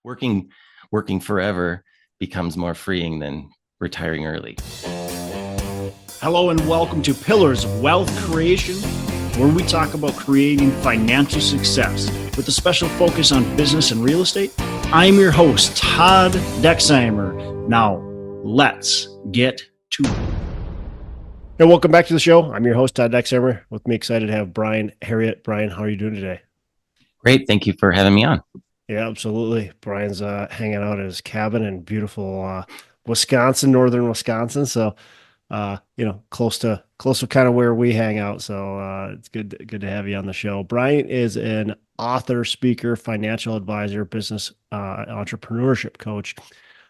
working forever becomes more freeing than retiring early. Hello and welcome to Pillars of Wealth Creation, where we talk about creating financial success with a special focus on business and real estate. I'm your host, Todd Dexheimer. Now, let's get to it. And welcome back to the show. I'm your host, Todd Dexheimer. With me, excited to have Brian Herriot. Brian, how are you doing today? Great. Thank you for having me on. Yeah, absolutely. Brian's hanging out at his cabin in beautiful Wisconsin, northern Wisconsin. So, close to kind of where we hang out. So it's good to have you on the show. Brian is an author, speaker, financial advisor, business entrepreneurship coach.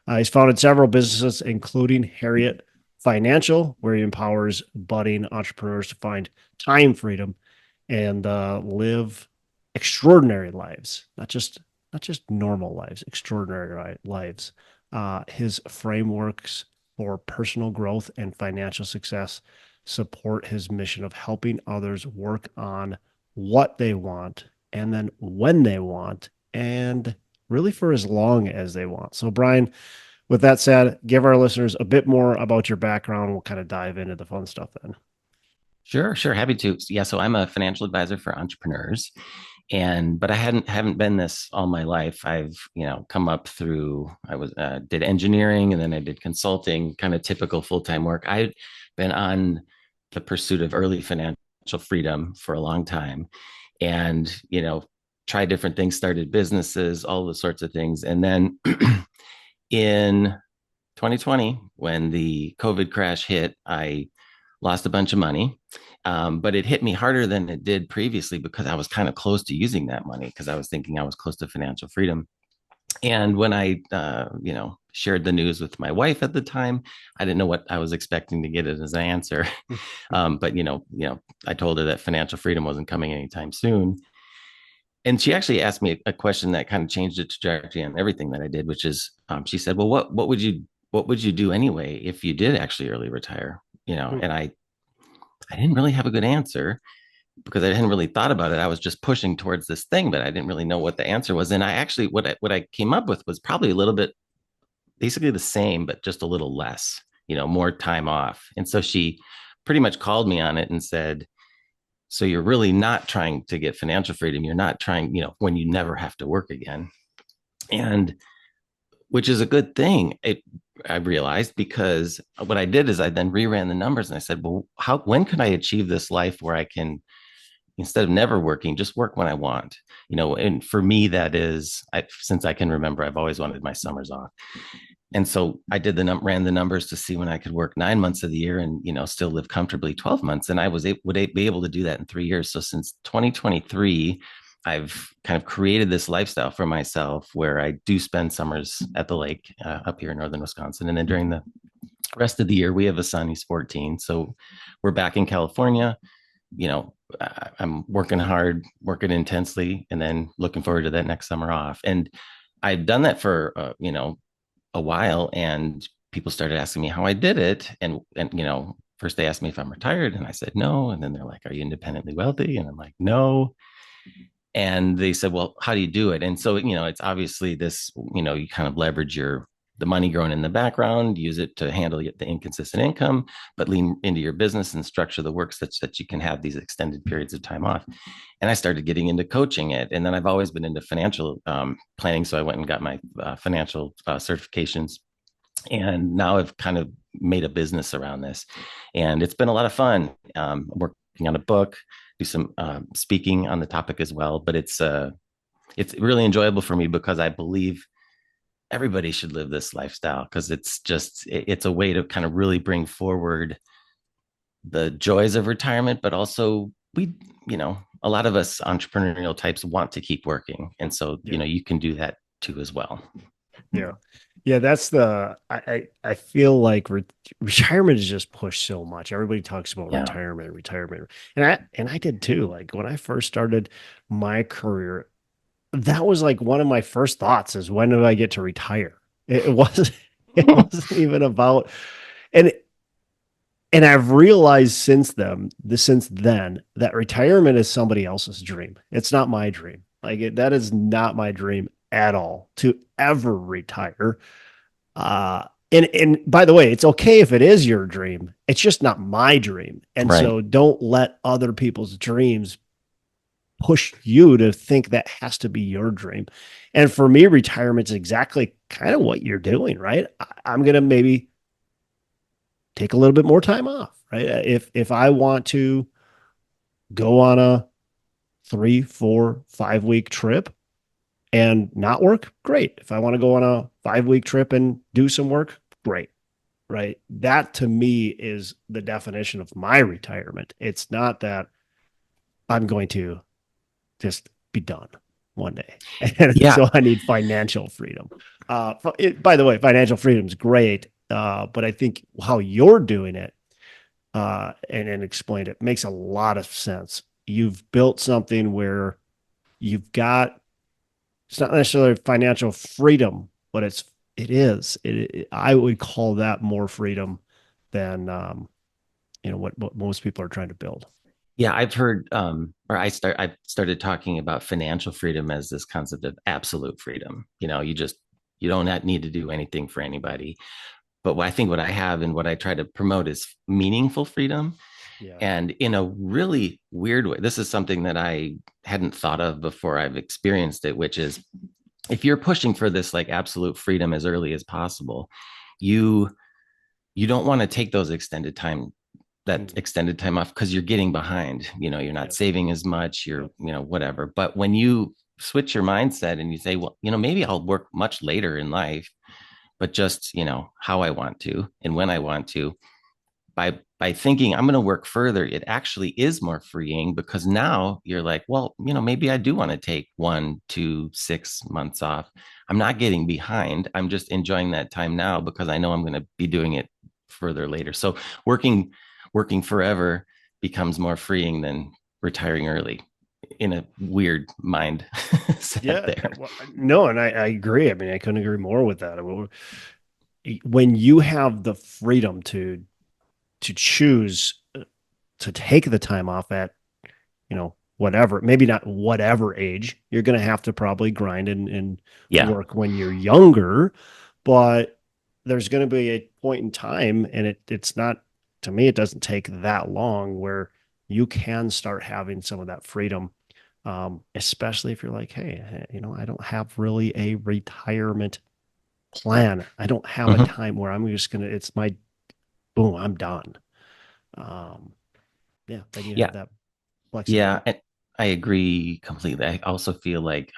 He's founded several businesses, including Herriot Financial, where he empowers budding entrepreneurs to find time freedom and live extraordinary lives, not just normal lives, extraordinary lives. His frameworks for personal growth and financial success support his mission of helping others work on what they want and then when they want and really for as long as they want. So Brian, with that said, give our listeners a bit more about your background. We'll kind of dive into the fun stuff then. Sure. Happy to. Yeah. So I'm a financial advisor for entrepreneurs, but I haven't been this all my life. I've, come up through, did engineering and then I did consulting, kind of typical full-time work. I've been on the pursuit of early financial freedom for a long time and, tried different things, started businesses, all the sorts of things. And then in 2020, when the COVID crash hit, I lost a bunch of money. But it hit me harder than it did previously because I was kind of close to using that money because I was thinking I was close to financial freedom. And when I, shared the news with my wife at the time, I didn't know what I was expecting to get it as an answer. But, I told her that financial freedom wasn't coming anytime soon. And she actually asked me a question that kind of changed the trajectory on everything that I did, which is, she said, well, what would you do anyway if you did actually early retire? And I didn't really have a good answer because I hadn't really thought about it. I was just pushing towards this thing, but I didn't really know what the answer was. And I actually, what I came up with was probably a little bit, basically the same, but just a little less, more time off. And so she pretty much called me on it and said, so you're really not trying to get financial freedom. You're not trying, when you never have to work again. And which is a good thing. I realized because what I did is I then reran the numbers and I said, well, when can I achieve this life where I can, instead of never working, just work when I want, and for me, that is, since I can remember, I've always wanted my summers off. And so I did ran the numbers to see when I could work 9 months of the year and, still live comfortably 12 months. And I would be able to do that in 3 years. So since 2023, I've kind of created this lifestyle for myself where I do spend summers at the lake up here in northern Wisconsin. And then during the rest of the year, we have a son, he's 14. So we're back in California. I'm working hard, working intensely, and then looking forward to that next summer off. And I've done that for, a while, and people started asking me how I did it. And first they asked me if I'm retired and I said no. And then they're like, are you independently wealthy? And I'm like, no. And they said, well, how do you do it? And so, it's obviously this, you kind of leverage the money growing in the background, use it to handle the inconsistent income, but lean into your business and structure the work such that you can have these extended periods of time off. And I started getting into coaching it. And then I've always been into financial planning. So I went and got my financial certifications. And now I've kind of made a business around this. And it's been a lot of fun. I'm working on a book, do some speaking on the topic as well. But it's really enjoyable for me because I believe everybody should live this lifestyle because it's a way to kind of really bring forward the joys of retirement, but also a lot of us entrepreneurial types want to keep working. And so, you can do that too as well. Yeah. Yeah. That's I feel like retirement is just pushed so much. Everybody talks about retirement. And I did too. Like when I first started my career, that was like one of my first thoughts is when do I get to retire? It wasn't even about, and I've realized since then that retirement is somebody else's dream. It's not my dream. That is not my dream at all to ever retire. And by the way, it's okay if it is your dream. It's just not my dream. And Right. so don't let other people's dreams push you to think that has to be your dream. And for me, retirement's exactly kind of what you're doing, right? I'm gonna maybe take a little bit more time off, right? If I want to go on a 3, 4, 5 week trip and not work, great. If I want to go on a 5 week trip and do some work, great. Right. That to me is the definition of my retirement. It's not that I'm going to just be done one day. And Yeah. so I need financial freedom. By the way, financial freedom is great. But I think how you're doing it and explained it makes a lot of sense. You've built something where you've got, it's not necessarily financial freedom, but I would call that more freedom than, what most people are trying to build. Yeah, I've heard I started talking about financial freedom as this concept of absolute freedom. You don't need to do anything for anybody. But what I think what I have and what I try to promote is meaningful freedom. Yeah. And in a really weird way, this is something that I hadn't thought of before I've experienced it, which is if you're pushing for this like absolute freedom as early as possible, you you don't want to take that Mm. extended time off because you're getting behind. You're not Yep. saving as much, you're, Yep. whatever. But when you switch your mindset and you say, well, maybe I'll work much later in life, but just, how I want to and when I want to, by thinking I'm going to work further, it actually is more freeing because now you're like, well, maybe I do want to take 1 to 6 months off. I'm not getting behind. I'm just enjoying that time now because I know I'm going to be doing it further later. So working working forever becomes more freeing than retiring early in a weird mind set Yeah. there. Well, no, and I agree. I mean, I couldn't agree more with that. When you have the freedom to choose to take the time off at, whatever, maybe not whatever age, you're going to have to probably grind and Yeah. work when you're younger, but there's going to be a point in time, and it's not, to me, it doesn't take that long where you can start having some of that freedom. Especially if you're like, hey, I don't have really a retirement plan. I don't have a Mm-hmm. time where I'm just gonna, it's my boom, I'm done. Um, yeah, then you Yeah. have that Yeah. flexibility. And I agree completely. I also feel like,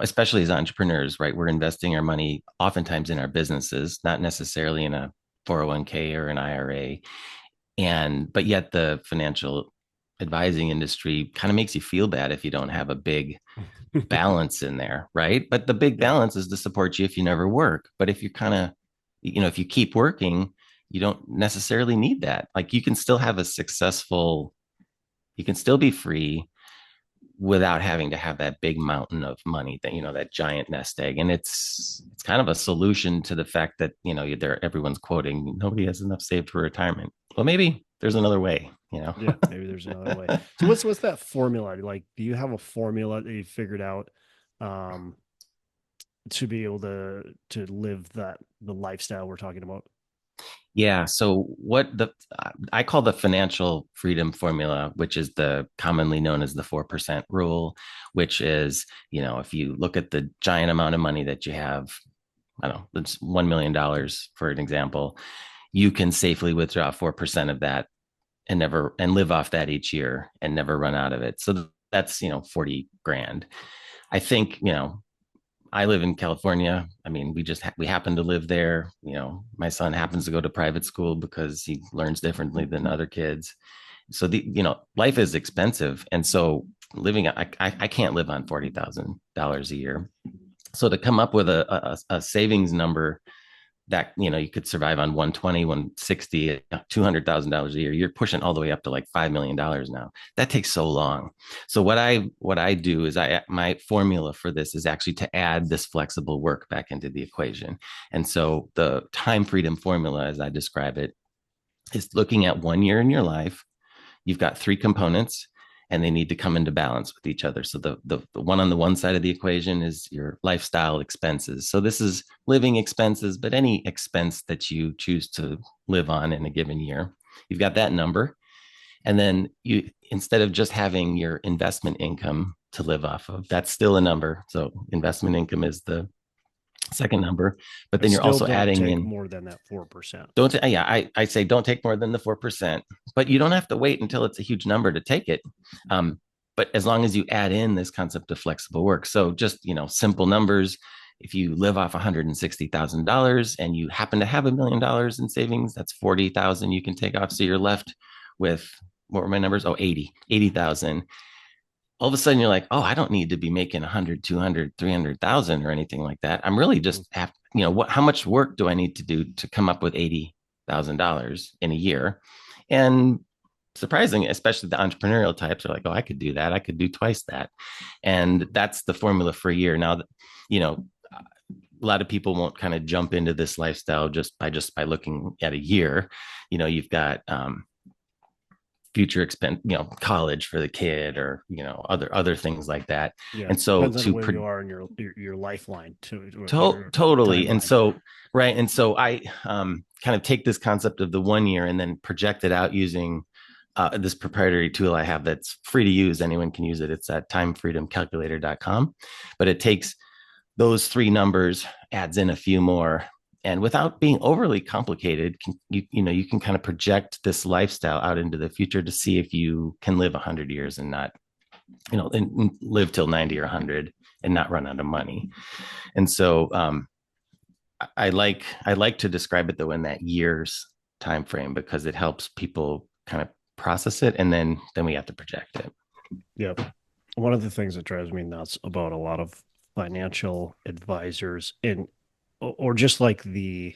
especially as entrepreneurs, right? We're investing our money oftentimes in our businesses, not necessarily in a 401k or an IRA. But yet the financial advising industry kind of makes you feel bad if you don't have a big balance in there, right? But the big Yeah. balance is to support you if you never work. But if you kind of, if you keep working, you don't necessarily need that. Like you can still have a successful, you can still be free without having to have that big mountain of money that that giant nest egg. And it's kind of a solution to the fact that there everyone's quoting nobody has enough saved for retirement. Well, maybe there's another way. Yeah, maybe there's another way. So what's that formula? Like, do you have a formula that you figured out um to be able to live the lifestyle we're talking about? Yeah. So what the I call the financial freedom formula, which is the commonly known as the 4% rule, which is, if you look at the giant amount of money that you have, I don't know, it's $1 million for an example, you can safely withdraw 4% of that and live off that each year and never run out of it. So that's, 40 grand. I think, I live in California. I mean, we happen to live there. My son happens to go to private school because he learns differently than other kids. So life is expensive, and so I can't live on $40,000 a year. So to come up with a savings number that you could survive on 120, 160, $200,000 a year, you're pushing all the way up to like $5 million now. That takes so long. So what I do is my formula for this is actually to add this flexible work back into the equation. And so the time freedom formula, as I describe it, is looking at 1 year in your life. You've got three components. and they need to come into balance with each other. So the one on the one side of the equation is your lifestyle expenses. So this is living expenses, but any expense that you choose to live on in a given year. You've got that number. And then you, instead of just having your investment income to live off of, that's still a number. So investment income is the second number, but I then you're still also don't adding take in, more than that 4%. don't, yeah, I say don't take more than the 4%, but you don't have to wait until it's a huge number to take it. But as long as you add in this concept of flexible work. So just, simple numbers. If you live off $160,000 and you happen to have $1 million in savings, that's 40,000 you can take off. So you're left with, what were my numbers? Oh, 80,000. All of a sudden you're like, oh, I don't need to be making 100, 200, 300,000 or anything like that. I'm really Mhm. just have, how much work do I need to do to come up with $80,000 in a year? And surprising, especially the entrepreneurial types are like, oh, I could do that. I could do twice that. And that's the formula for a year. Now, a lot of people won't kind of jump into this lifestyle just by looking at a year. You've got future expense, college for the kid, or other things like that. Yeah, And so depends on where you are in your lifeline to your totally. And timeline. so right, and so I kind of take this concept of the 1 year and then project it out using this proprietary tool I have that's free to use. Anyone can use it. It's at timefreedomcalculator.com, but it takes those three numbers, adds in a few more, and without being overly complicated, you can kind of project this lifestyle out into the future to see if you can live 100 years and not, and live till 90 or 100 and not run out of money. And so I like to describe it though in that year's time frame, because it helps people kind of process it, and then we have to project it. Yep. One of the things that drives me nuts about a lot of financial advisors or just like the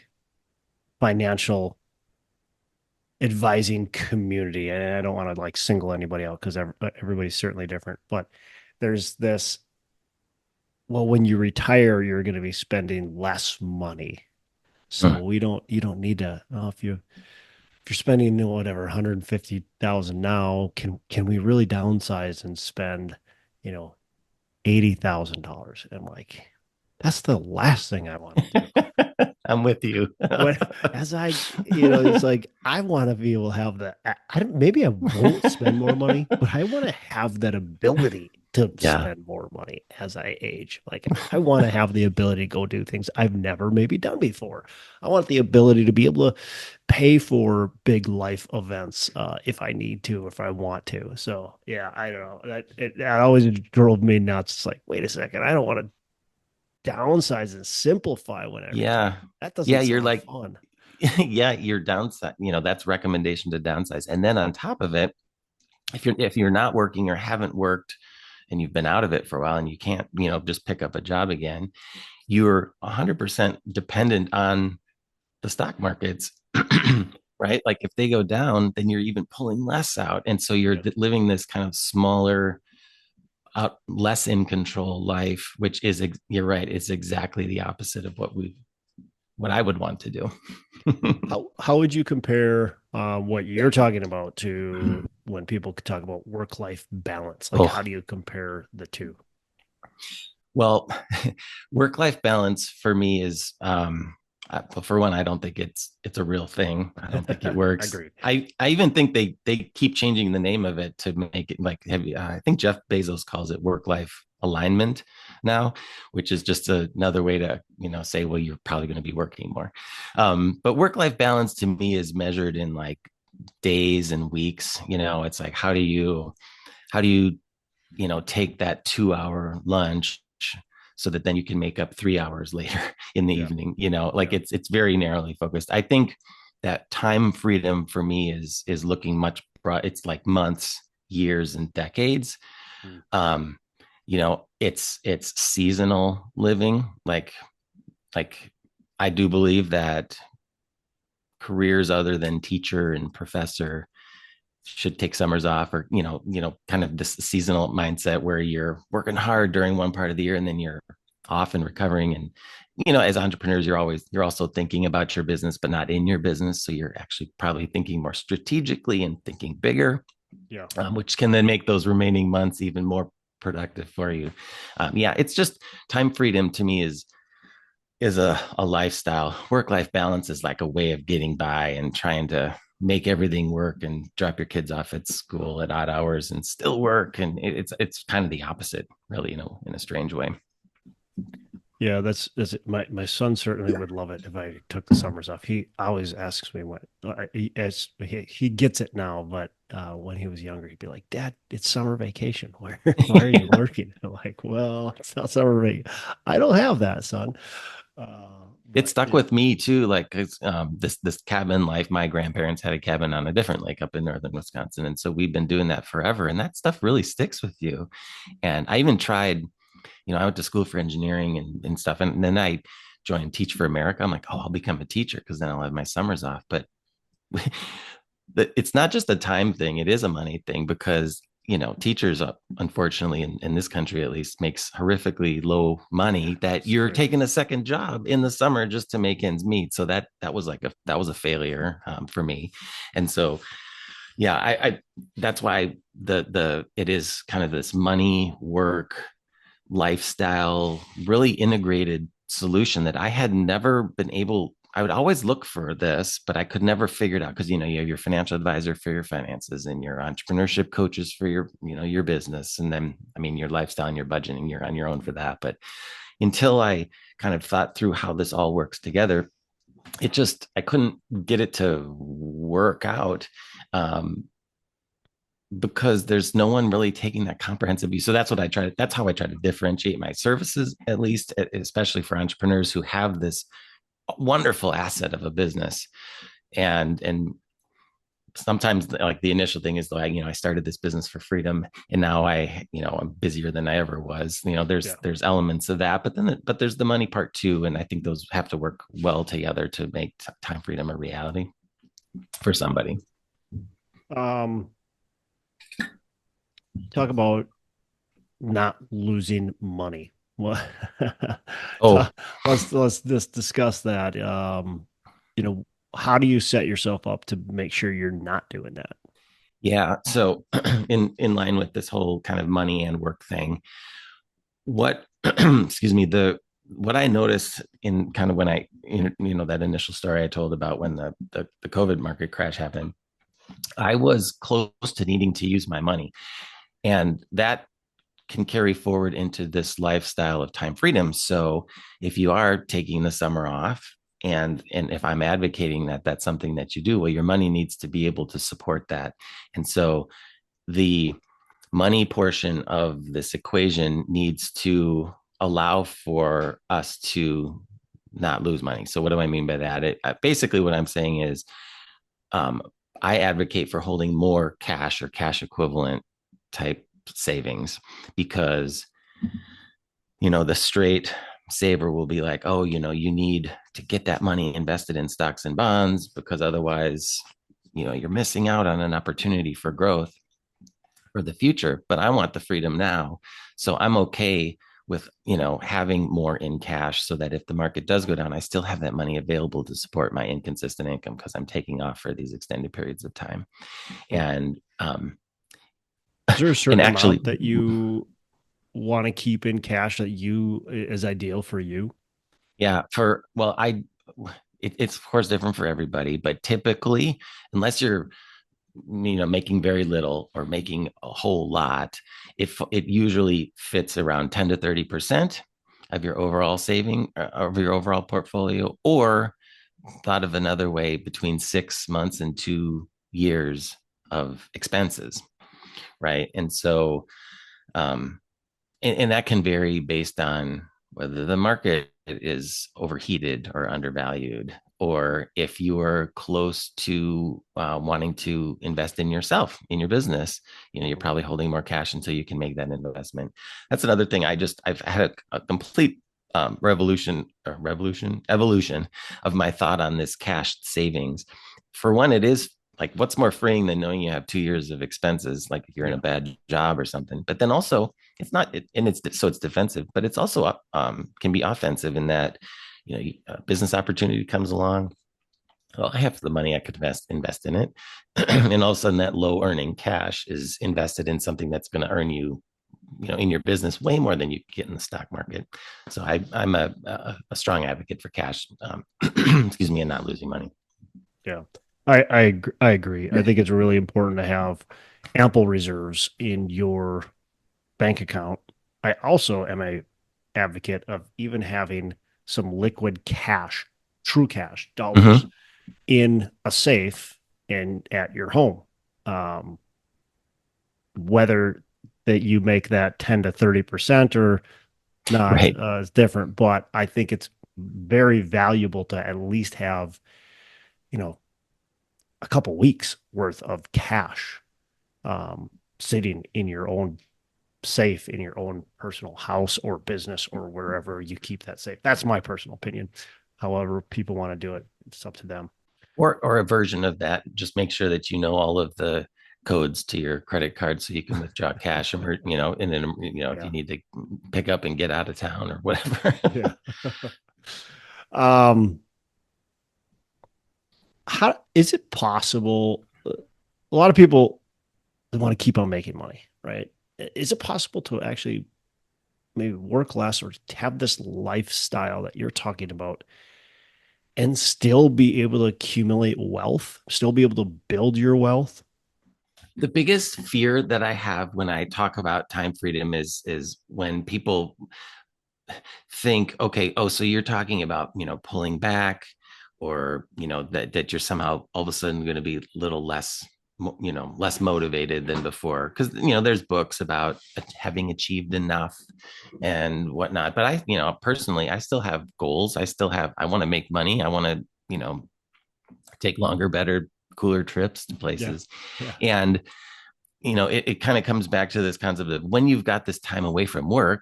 financial advising community, and I don't want to like single anybody out because everybody's certainly different, but there's this, well, when you retire, you're going to be spending less money. Mm. So you don't need to, well, if you're spending whatever 150,000 now, can we really downsize and spend, you know, $80,000? And like, that's the last thing I want to do. I'm with you. When as I, it's like I want to be able to have that. Maybe I won't spend more money, but I want to have that ability to Yeah. spend more money as I age. Like I want to have the ability to go do things I've never maybe done before. I want the ability to be able to pay for big life events if I need to, if I want to. So yeah, I don't know. That always drove me nuts. It's like, wait a second, I don't want to downsize and simplify when I Yeah. retire. That Yeah. doesn't You're sound like, fun. yeah, you're downside, that's recommendation to downsize. And then on top of it, if you're not working or haven't worked and you've been out of it for a while and you can't, just pick up a job again, you're 100% dependent on the stock markets. Right? Like if they go down, then you're even pulling less out. And so you're Yep. living this kind of smaller, out, less in control life, which is, you're right, it's exactly the opposite of what I would want to do. How would you compare what you're talking about to when people talk about work-life balance? Like, how Oh, do you compare the two? well, work-life balance for me is, for one, I don't think it's a real thing. I don't think it works. Agreed. I even think they keep changing the name of it to make it like heavy. I think Jeff Bezos calls it work-life alignment now, which is just another way to say, well, you're probably going to be working more. But work-life balance to me is measured in like days and weeks. It's like, how do you take that 2 hour lunch so that then you can make up 3 hours later in the Yeah. evening. Like Yeah. it's very narrowly focused. I think that time freedom for me is looking much broad. It's like months, years, and decades. Mm. It's seasonal living. Like I do believe that careers other than teacher and professor should take summers off, or kind of this seasonal mindset where you're working hard during one part of the year and then you're off and recovering. And as entrepreneurs, you're also thinking about your business but not in your business, so you're actually probably thinking more strategically and thinking bigger. Yeah. which can then make those remaining months even more productive for you. Yeah, it's just time freedom to me is a lifestyle. Work life balance is like a way of getting by and trying to make everything work and drop your kids off at school at odd hours and still work. And it's kind of the opposite, really, in a strange way. Yeah, that's it. My son certainly would love it if I took the summers off. He always asks me what he gets it now, but when he was younger, he'd be like, "Dad, it's summer vacation. Why are you working?" I'm like, "Well, it's not summer vacation. I don't have that, son." It But stuck yeah, with me too. Like this cabin life. My grandparents had a cabin on a different lake up in northern Wisconsin, and so we've been doing that forever. And that stuff really sticks with you. And I even tried. I went to school for engineering and stuff, and then I joined Teach for America. I'm like, oh, I'll become a teacher because then I'll have my summers off. But it's not just a time thing; it is a money thing because teachers, unfortunately, in this country at least, makes horrifically low money. That you're right. taking a second job in the summer just to make ends meet. So that was a failure for me, and so yeah, I that's why the it is kind of this money work lifestyle, really integrated solution that I had never been able. I would always look for this, but I could never figure it out because you have your financial advisor for your finances and your entrepreneurship coaches for your business, and then your lifestyle and your budgeting. You're on your own for that. But until I kind of thought through how this all works together, I couldn't get it to work out. Um, because there's no one really taking that comprehensive view. So that's how I try to differentiate my services, at least, especially for entrepreneurs who have this wonderful asset of a business. And sometimes like the initial thing is like, I started this business for freedom and now I'm busier than I ever was. Yeah. There's elements of that, but there's the money part too. And I think those have to work well together to make time freedom a reality for somebody. Um, talk about not losing money. Well, Oh, so let's just discuss that. You know, how do you set yourself up to make sure you're not doing that? yeah. So in line with this whole kind of money and work thing, what excuse me, the what I noticed in kind of when that initial story I told about when the COVID market crash happened, I was close to needing to use my money. And that can carry forward into this lifestyle of time freedom. So if you are taking the summer off, and if I'm advocating that that's something that you do, well, your money needs to be able to support that. And so the money portion of this equation needs to allow for us to not lose money. So what do I mean by that? Basically what I'm saying is um, I advocate for holding more cash or cash equivalent type savings because the straight saver will be like, oh, you need to get that money invested in stocks and bonds because otherwise, you're missing out on an opportunity for growth for the future. But I want the freedom now. So I'm okay with, having more in cash so that if the market does go down, I still have that money available to support my inconsistent income because I'm taking off for these extended periods of time. Hmm. And, Is there a and certain actually, amount that you want to keep in cash that you is ideal for you? yeah, it's of course different for everybody, but typically, unless you're making very little or making a whole lot, if it usually fits around 10 to 30% of your overall saving of your overall portfolio, or thought of another way, between 6 months and 2 years of expenses, right? And so um, and that can vary based on whether the market is overheated or undervalued, or if you are close to wanting to invest in yourself, in your business. You're probably holding more cash until you can make that investment. That's another thing. I've had a complete evolution of my thought on this cash savings. For one, it is like, what's more freeing than knowing you have 2 years of expenses, like if you're in a Yeah. bad job or something. But then also, it's not, and it's defensive, but it's also can be offensive in that, a business opportunity comes along well, I have the money I could invest in it. And all of a sudden that low earning cash is invested in something that's going to earn you, in your business way more than you get in the stock market. So I'm a strong advocate for cash, excuse me, and not losing money. Yeah. I agree. I think it's really important to have ample reserves in your bank account. I also am a advocate of even having some liquid cash, true cash, dollars Mm-hmm. in a safe and at your home. Um, Whether that you make that 10 to 30% or not Right. is different, but I think it's very valuable to at least have, you know, a couple weeks worth of cash sitting in your own safe in your own personal house or business or wherever you keep that safe. That's my personal opinion. However, people want to do it, it's up to them. Or a version of that. Just make sure that you know all of the codes to your credit card so you can withdraw cash, or and then if you Yeah. need to pick up and get out of town or whatever. Yeah. um, how is it possible? A lot of people want to keep on making money, right? Is it possible to actually maybe work less or have this lifestyle that you're talking about and still be able to accumulate wealth, still be able to build your wealth? The biggest fear that I have when I talk about time freedom is when people think, okay, oh, so you're talking about, pulling back, or, that you're somehow all of a sudden going to be a little less, less motivated than before. Cause, there's books about having achieved enough and whatnot. But personally, I still have goals. I want to make money. I want to, take longer, better, cooler trips to Yeah. places. Yeah. And, it kind of comes back to this concept of when you've got this time away from work,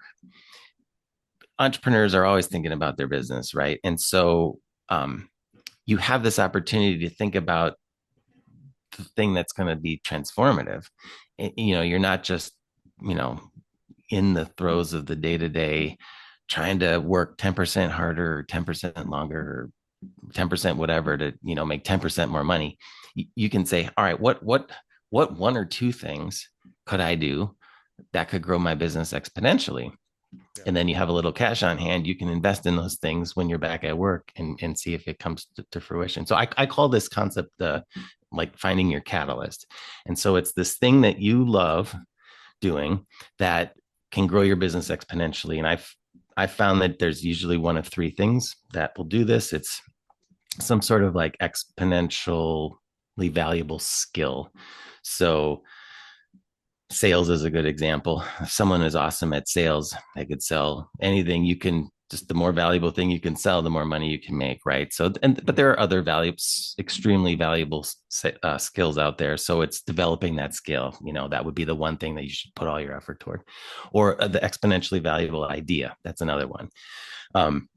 entrepreneurs are always thinking about their business, right? And so you have this opportunity to think about the thing that's going to be transformative. You're not just, you know, in the throes of the day to day, trying to work 10% harder or 10% longer or 10% whatever to, make 10% more money. You can say, all right, what one or two things could I do that could grow my business exponentially? Yeah. And then you have a little cash on hand, you can invest in those things when you're back at work and see if it comes to fruition. So I call this concept like finding your catalyst. And so it's this thing that you love doing that can grow your business exponentially. And I found that there's usually one of three things that will do this. It's some sort of like exponentially valuable skill. So sales is a good example. If someone is awesome at sales, they could sell anything. You can just the more valuable thing you can sell, the more money you can make, right? So, but there are other values, extremely valuable skills out there. So it's developing that skill. That would be the one thing that you should put all your effort toward, or the exponentially valuable idea. That's another one. Um,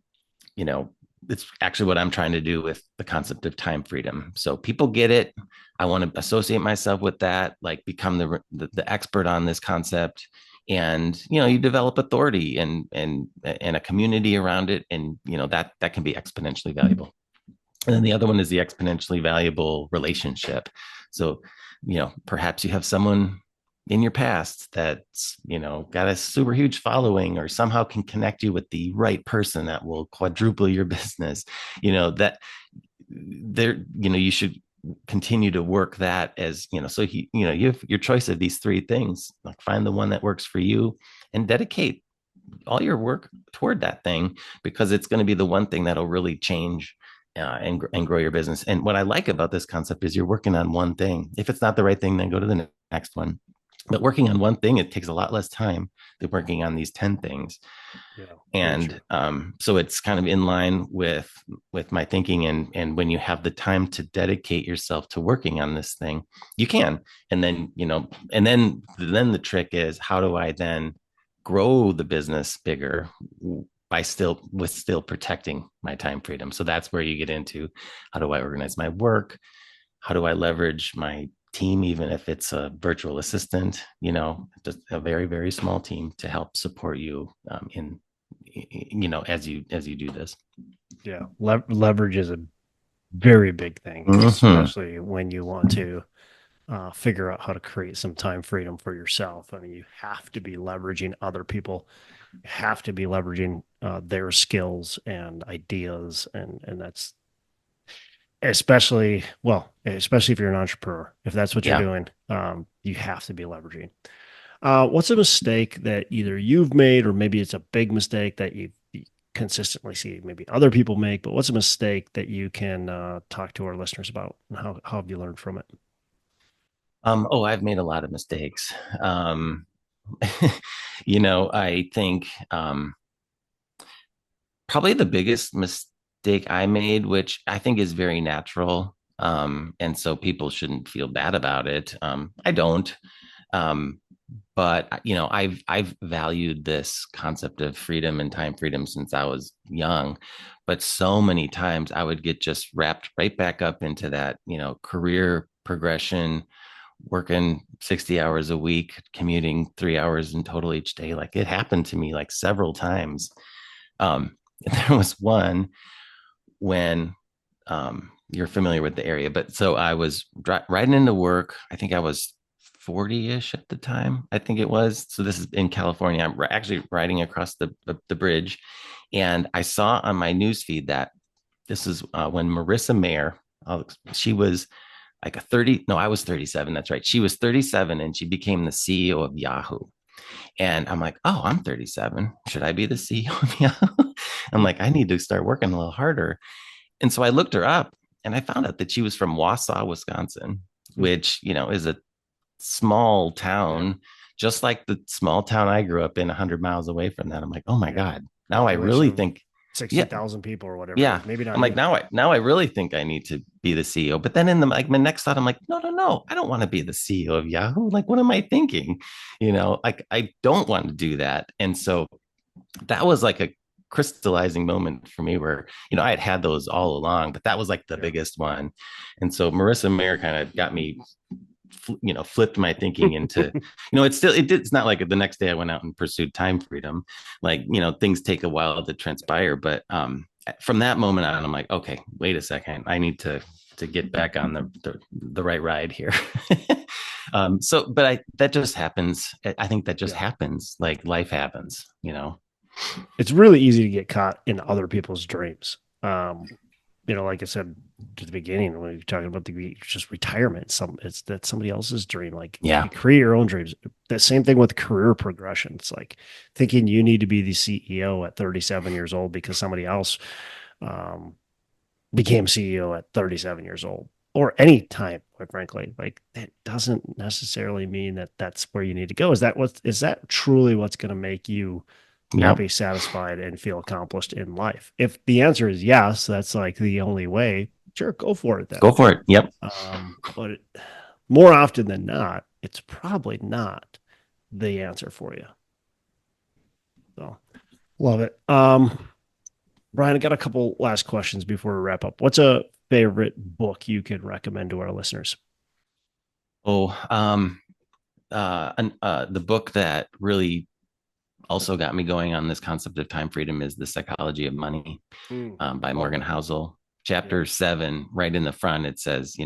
you know, it's actually what I'm trying to do with the concept of time freedom. So people get it. I want to associate myself with that, like become the expert on this concept. And you develop authority and a community around it, and that can be exponentially valuable. And then the other one is the exponentially valuable relationship. So, perhaps you have someone in your past that's, got a super huge following or somehow can connect you with the right person that will quadruple your business, that there, you should continue to work that as, so you have your choice of these three things, like find the one that works for you and dedicate all your work toward that thing, because it's going to be the one thing that'll really change and grow your business. And what I like about this concept is you're working on one thing. If it's not the right thing, then go to the next one. But working on one thing, it takes a lot less time than working on these 10 things. Yeah. Very And true. so it's kind of in line with my thinking. And when you have the time to dedicate yourself to working on this thing, you can. And then and then the trick is, how do I then grow the business bigger by still protecting my time freedom? So that's where you get into, how do I organize my work? How do I leverage my team, even if it's a virtual assistant, just a very, very small team to help support you as you do this. Yeah. Leverage is a very big thing, Hmm. especially when you want to figure out how to create some time freedom for yourself. I mean, you have to be leveraging other people, you have to be leveraging their skills and ideas, and that's especially well, especially if you're an entrepreneur. If that's what you're Yeah. doing, you have to be leveraging. What's a mistake that either you've made, or maybe it's a big mistake that you consistently see maybe other people make, but what's a mistake that you can talk to our listeners about, and how have you learned from it? Oh, I've made a lot of mistakes. I think probably the biggest mistake I made, which I think is very natural, and so people shouldn't feel bad about it. I don't. Um, but I've valued this concept of freedom and time freedom since I was young, but so many times I would get just wrapped right back up into that, career progression, working 60 hours a week, commuting 3 hours in total each day. Like it happened to me like several times. um, there was one when you're familiar with the area, but so I was riding into work. I think I was 40-ish at the time, I think it was. So this is in California. I'm actually riding across the bridge, and I saw on my newsfeed that this is when Marissa Mayer, she was like a 30, no, I was 37. That's right. She was 37 and she became the CEO of Yahoo. And I'm like, oh, I'm 37. Should I be the CEO of Yahoo? I'm like, I need to start working a little harder. And so I looked her up and I found out that she was from Wausau, Wisconsin, which, is a small Yeah, town, just like the small town I grew up in 100 miles away from that. I'm like, oh my yeah. God. Now I Population really of think, yeah, 60,000 people or whatever it yeah. is. Maybe I'm not like, even. now I really think I need to be the CEO. But then in the like my next thought, I'm like, no, no, no, I don't want to be the CEO of Yahoo. Like, what am I thinking? Like I don't want to do that. And so that was like a crystallizing moment for me where I had those all along, but that was like the Yeah. biggest one. And so Marissa Mayer kind of got me, flipped my thinking into, it's not like the next day I went out and pursued time freedom. Like, things take a while to transpire, but from that moment on, I'm like, okay, wait a second, I need to get back on the right ride here. But that just happens. I think that just Yeah. happens. Like life happens. It's really easy to get caught in other people's dreams. Like I said to the beginning when you're talking about just retirement, it's that somebody else's dream. Like Yeah. you create your own dreams. The same thing with career progression. It's like thinking you need to be the CEO at 37 years old because somebody else um, became CEO at 37 years old, or any time, quite frankly. Like that doesn't necessarily mean that that's where you need to go. Is that truly what's going to make you Yep. happy, satisfied, and feel accomplished in life? If the answer is yes, that's like the only way. Sure, go for it then. Go for it. Yep. But more often than not, it's probably not the answer for you. So love it. Brian, I got a couple last questions before we wrap up. What's a favorite book you could recommend to our listeners? Oh, the book that really also got me going on this concept of time freedom is The Psychology of Money, by Love Morgan that book. Housel. Yeah. Chapter 7, right in the front, it says,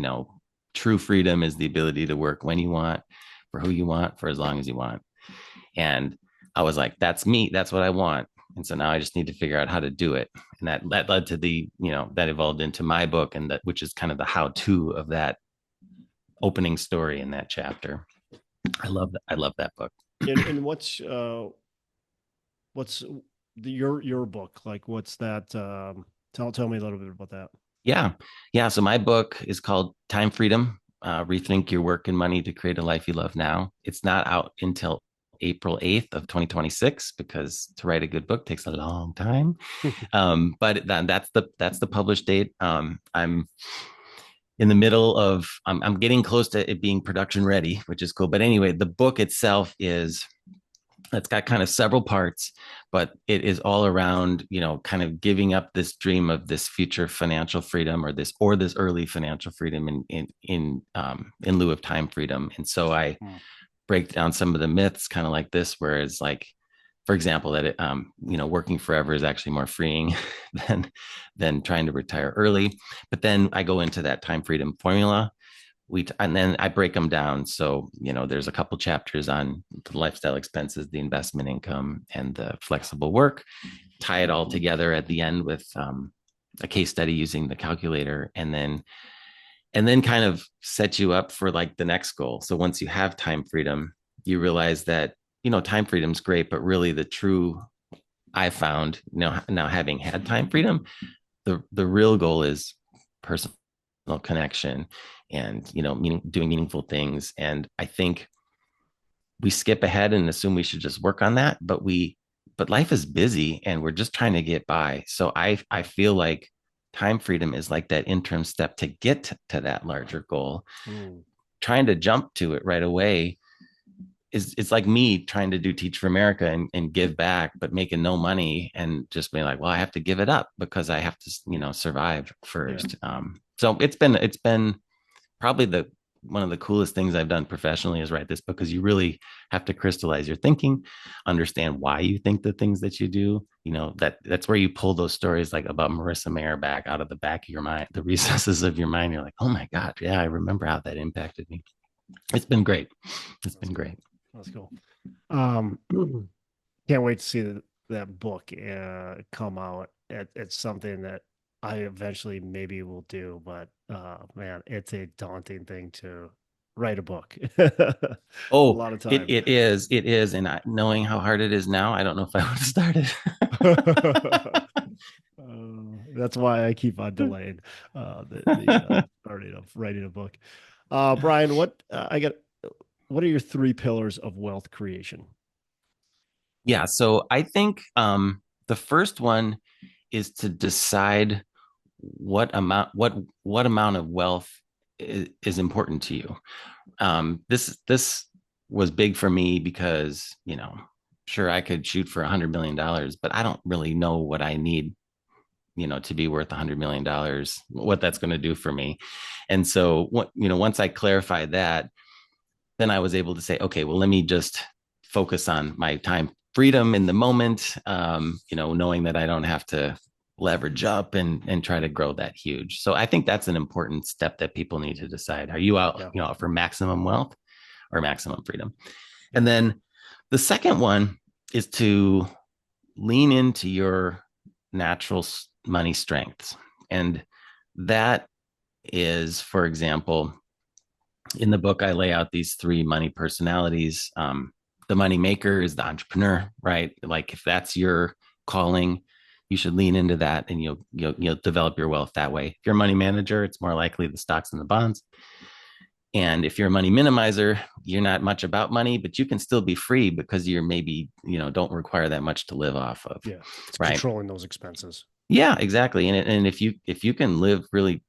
true freedom is the ability to work when you want, for who you want, for as long as you want. And I was like, that's me. That's what I want. And so now I just need to figure out how to do it. And that led to that evolved into my book, and that, which is kind of the how to of that opening story in that chapter. I love that book. And what's your book like? What's that? Tell me a little bit about that. Yeah. Yeah. So my book is called Time Freedom, Rethink Your Work and Money to Create a Life You Love Now. It's not out until April 8th of 2026, because to write a good book takes a long time. But that's the published date. I'm in the middle of, I'm getting close to it being production ready, which is cool. But anyway, the book itself is, it's got kind of several parts, but it is all around, kind of giving up this dream of this future financial freedom, or this early financial freedom in lieu of time freedom. And so I Hmm. break down some of the myths, kind of like this, where it's like for example, that working forever is actually more freeing than trying to retire early. But then I go into that time freedom formula. And then I break them down. So, there's a couple chapters on the lifestyle expenses, the investment income, and the flexible work. Tie it all together at the end with a case study using the calculator, and then kind of set you up for like the next goal. So once you have time freedom, you realize that time freedom is great, but really the true I found now having had time freedom, the real goal is personal connection and doing meaningful things. And I think we skip ahead and assume we should just work on that, but life is busy and we're just trying to get by. So I feel like time freedom is like that interim step to get to that larger goal. Mm. Trying to jump to it right away is it's like me trying to do Teach for America and give back, but making no money and just being like, well, I have to give it up because I have to, survive first. Yeah. So it's been probably the one of the coolest things I've done professionally is write this book, because you really have to crystallize your thinking, understand why you think the things that you do. That's where you pull those stories like about Marissa Mayer back out of the back of your mind, the recesses of your mind. You're like, oh my God, yeah, I remember how that impacted me. It's been great. It's That's been cool. great. That's cool. Um, can't wait to see that book come out. It's something that I eventually maybe will do, but man, it's a daunting thing to write a book. A Oh, lot of it, time. it is. It is. And knowing how hard it is now, I don't know if I would have started. That's why I keep on delaying the starting of writing a book. Brian, what are your three pillars of wealth creation? Yeah. So I think the first one is to decide what amount of wealth is important to you. This was big for me because sure, I could shoot for $100 million, but I don't really know what I need to be worth $100 million, what that's going to do for me. And so once I clarified that, then I was able to say, okay, well, let me just focus on my time freedom in the moment, knowing that I don't have to leverage up and try to grow that huge. So I think that's an important step that people need to decide. Are you out, Yeah. for maximum wealth or maximum freedom? Yeah. And then the second one is to lean into your natural money strengths. And that is, for example, in the book, I lay out these three money personalities. The money maker is the entrepreneur, right? Like if that's your calling, you should lean into that, and you'll develop your wealth that way. If you're a money manager, it's more likely the stocks and the bonds. And if you're a money minimizer, you're not much about money, but you can still be free because you're maybe, don't require that much to live off of. Yeah. It's Right. controlling those expenses. Yeah, exactly. And if you can live really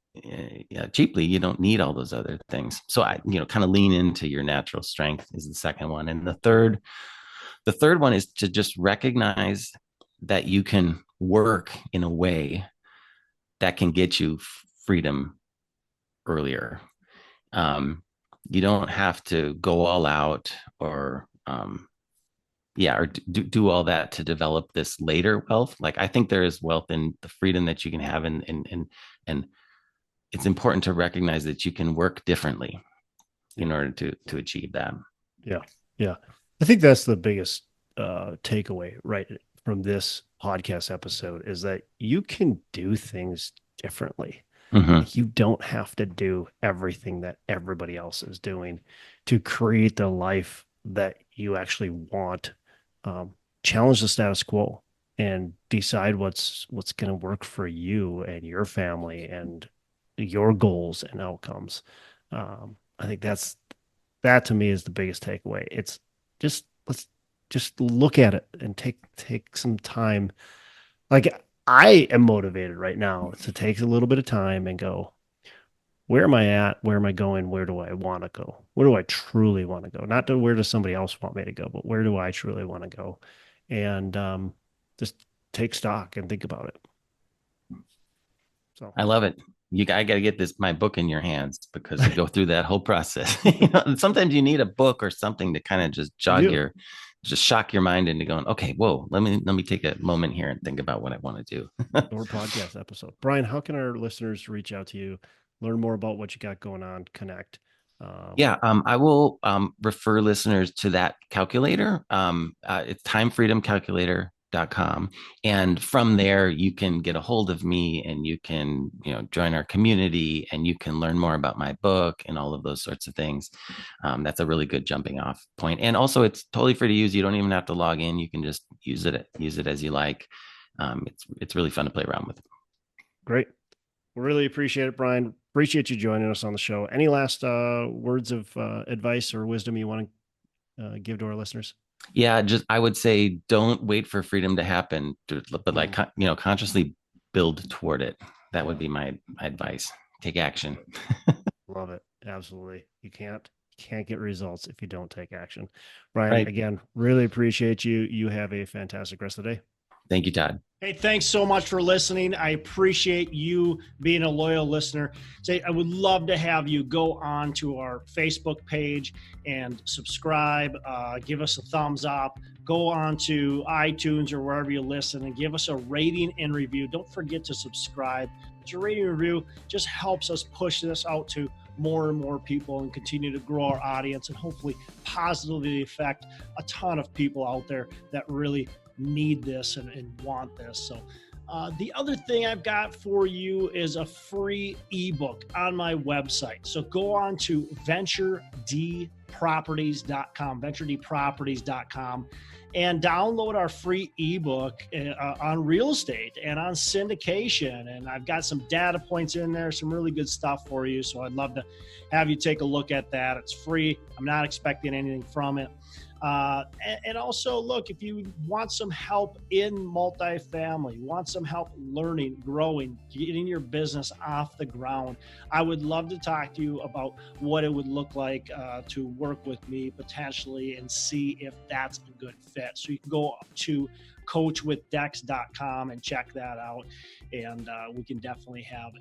cheaply, you don't need all those other things. So I, kind of lean into your natural strength is the second one. And the third one is to just recognize that you can work in a way that can get you freedom earlier. You don't have to go all out or do all that to develop this later wealth. Like I think there is wealth in the freedom that you can have, and it's important to recognize that you can work differently in order to achieve that. Yeah. Yeah. I think that's the biggest takeaway, right, from this podcast episode is that you can do things differently. Mm-hmm. Like you don't have to do everything that everybody else is doing to create the life that you actually want. Challenge the status quo and decide what's going to work for you and your family and your goals and outcomes. I think that to me is the biggest takeaway. It's let's just look at it and take some time. Like I am motivated right now to take a little bit of time and go, where am I at? Where am I going? Where do I want to go? Where do I truly want to go? Not to where does somebody else want me to go, but where do I truly want to go? And just take stock and think about it. So I love it. I got to get my book in your hands because you go through that whole process. Sometimes you need a book or something to kind of just you jog do. your just shock your mind into going, okay, whoa, let me take a moment here and think about what I want to do. Or podcast episode. Brian, how can our listeners reach out to you, learn more about what you got going on, connect? Yeah, I will refer listeners to that calculator. It's timefreedomcalculator.com. And from there, you can get a hold of me and you can, join our community and you can learn more about my book and all of those sorts of things. That's a really good jumping off point. And also, it's totally free to use. You don't even have to log in. You can just use it as you like. It's really fun to play around with. Great. Really appreciate it, Brian. Appreciate you joining us on the show. Any last words of advice or wisdom you want to give to our listeners? Yeah, just I would say don't wait for freedom to happen, but like consciously build toward it. That would be my advice. Take action. Love it. Absolutely. You can't get results if you don't take action. Brian, Right. again, really appreciate you. You have a fantastic rest of the day. Thank you, Todd. Hey, thanks so much for listening. I appreciate you being a loyal listener. I would love to have you go on to our Facebook page and subscribe. Give us a thumbs up. Go on to iTunes or wherever you listen and give us a rating and review. Don't forget to subscribe. Your rating and review just helps us push this out to more and more people and continue to grow our audience and hopefully positively affect a ton of people out there that really need this and want this. So the other thing I've got for you is a free ebook on my website. So go on to venturedproperties.com, and download our free ebook on real estate and on syndication. And I've got some data points in there, some really good stuff for you. So I'd love to have you take a look at that. It's free. I'm not expecting anything from it. And also, look, if you want some help in multifamily, want some help learning, growing, getting your business off the ground, I would love to talk to you about what it would look like to work with me potentially and see if that's a good fit. So you can go to coachwithdex.com and check that out, and we can definitely have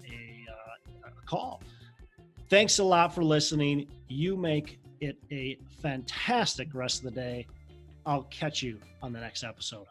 a call. Thanks a lot for listening. You make it a fantastic rest of the day. I'll catch you on the next episode.